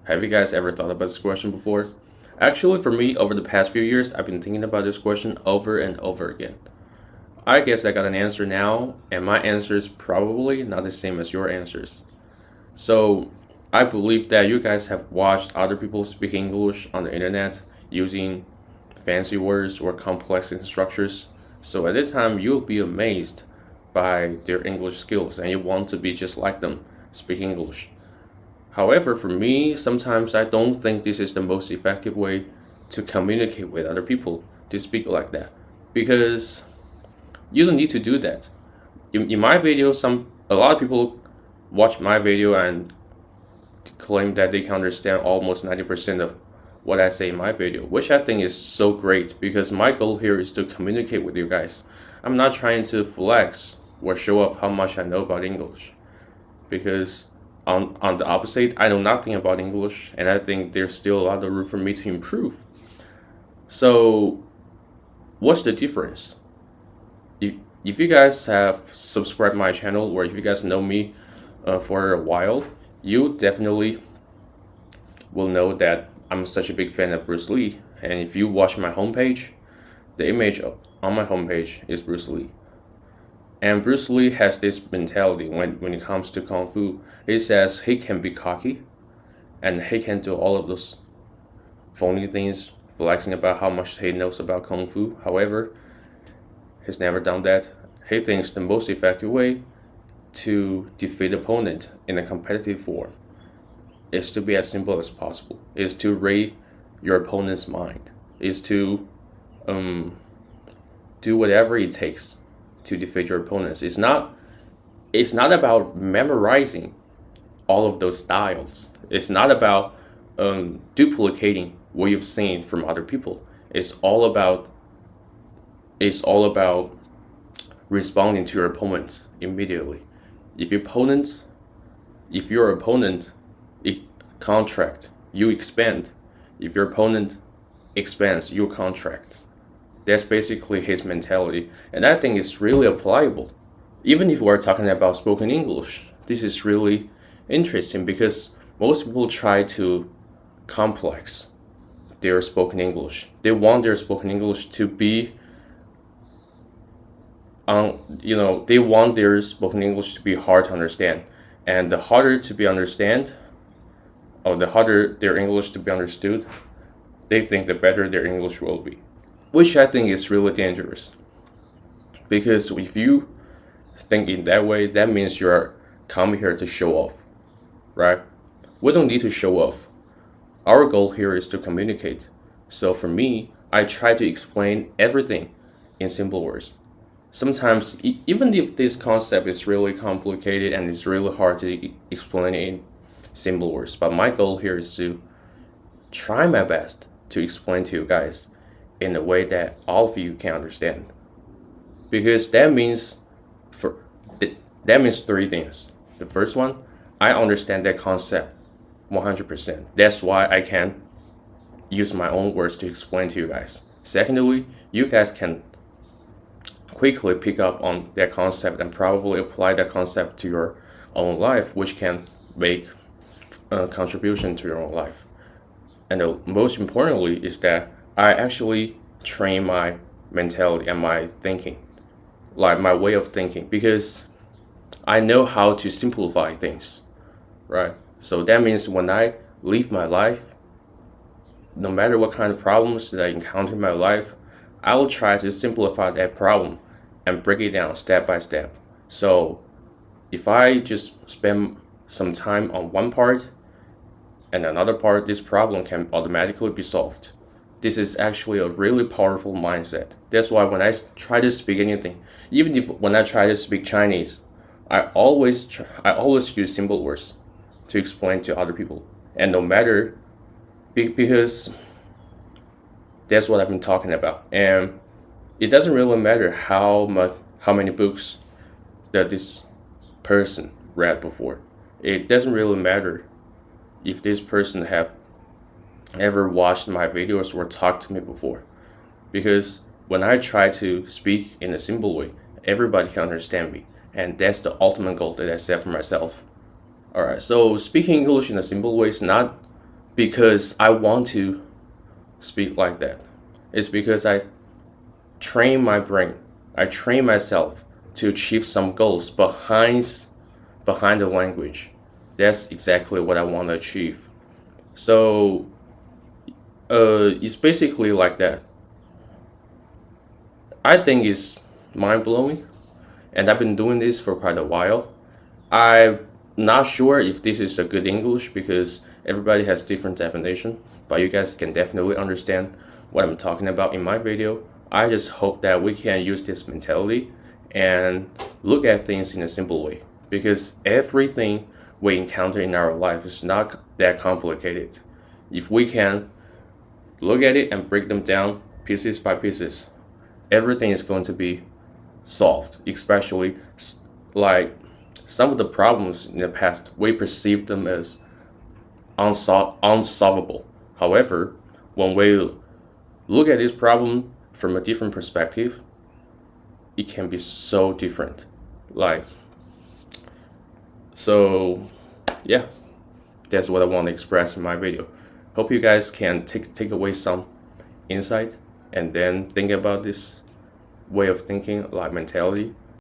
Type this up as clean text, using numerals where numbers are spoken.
Have you guys ever thought about this question before? Actually, for me, over the past few years, I've been thinking about this question over and over again. I guess I got an answer now, and my answer is probably not the same as your answers. So, I believe that you guys have watched other people speak English on the internet using fancy words or complex structures. So, at this time, you'll be amazed by their English skills and you want to be just like them, speak English. However, for me, sometimes I don't think this is the most effective way to communicate with other people to speak like that because you don't need to do that. In my video, a lot of people watch my video and claim that they can understand almost 90% of what I say in my video, which I think is so great because my goal here is to communicate with you guys. I'm not trying to flex or show off how much I know about English because on the opposite, I know nothing about English and I think there's still a lot of room for me to improve. So what's the difference? If you guys have subscribed my channel or if you guys know me for a while, you definitely will know that I'm such a big fan of Bruce Lee. And if you watch my homepage, the image on my homepage is Bruce Lee. And Bruce Lee has this mentality when it comes to Kung Fu. He says he can be cocky and he can do all of those phony things, flexing about how much he knows about Kung Fu. However, he's never done that. He thinks the most effective way to defeat an opponent in a competitive form is to be as simple as possible, is to read your opponent's mind, is to do whatever it takes to defeat your opponents. It's not about memorizing all of those styles. It's not about duplicating what you've seen from other people. It's all about responding to your opponents immediately. If your opponent contract, you expand. If your opponent expands, you contract. That's basically his mentality. And I think it's really applicable. Even if we're talking about spoken English, this is really interesting because most people try to complex their spoken English. They want their spoken English to be they want their spoken English to be hard to understand. And the harder to be understand, or the harder their English to be understood, they think the better their English will be. Which I think is really dangerous. Because if you think in that way, that means you're coming here to show off, right? We don't need to show off. Our goal here is to communicate. So for me, I try to explain everything in simple words. Sometimes, even if this concept is really complicated and it's really hard to explain in simple words, but my goal here is to try my best to explain to you guys in a way that all of you can understand. Because that means three things. The first one, I understand that concept 100%. That's why I can use my own words to explain to you guys. Secondly, you guys can quickly pick up on that concept and probably apply that concept to your own life, which can make a contribution to your own life. And most importantly is that I actually train my mentality and my thinking, like my way of thinking, because I know how to simplify things, right? So that means when I live my life, no matter what kind of problems that I encounter in my life, I will try to simplify that problem and break it down step by step. So if I just spend some time on one part and another part, this problem can automatically be solved. This is actually a really powerful mindset. That's why when I try to speak anything, even if when I try to speak Chinese, I always use simple words to explain to other people. And no matter, because that's what I've been talking about. And it doesn't really matter how many books that this person read before. It doesn't really matter if this person have ever watched my videos or talked to me before. Because when I try to speak in a simple way, everybody can understand me. And that's the ultimate goal that I set for myself. Alright, so speaking English in a simple way is not because I want to speak like that. It's because I train my brain. I train myself to achieve some goals behind the language. That's exactly what I want to achieve. So it's basically like that. I think it's mind blowing, and I've been doing this for quite a while. I'm not sure if this is a good English because everybody has different definition, but you guys can definitely understand what I'm talking about in my video. I just hope that we can use this mentality and look at things in a simple way, because everything we encounter in our life is not that complicated. If we can look at it and break them down pieces by pieces, everything is going to be solved, especially like some of the problems in the past, we perceive them as unsolvable. However, when we look at this problem from a different perspective, it can be so different. So yeah, that's what I want to express in my video. Hope you guys can take away some insight and then think about this way of thinking, like mentality.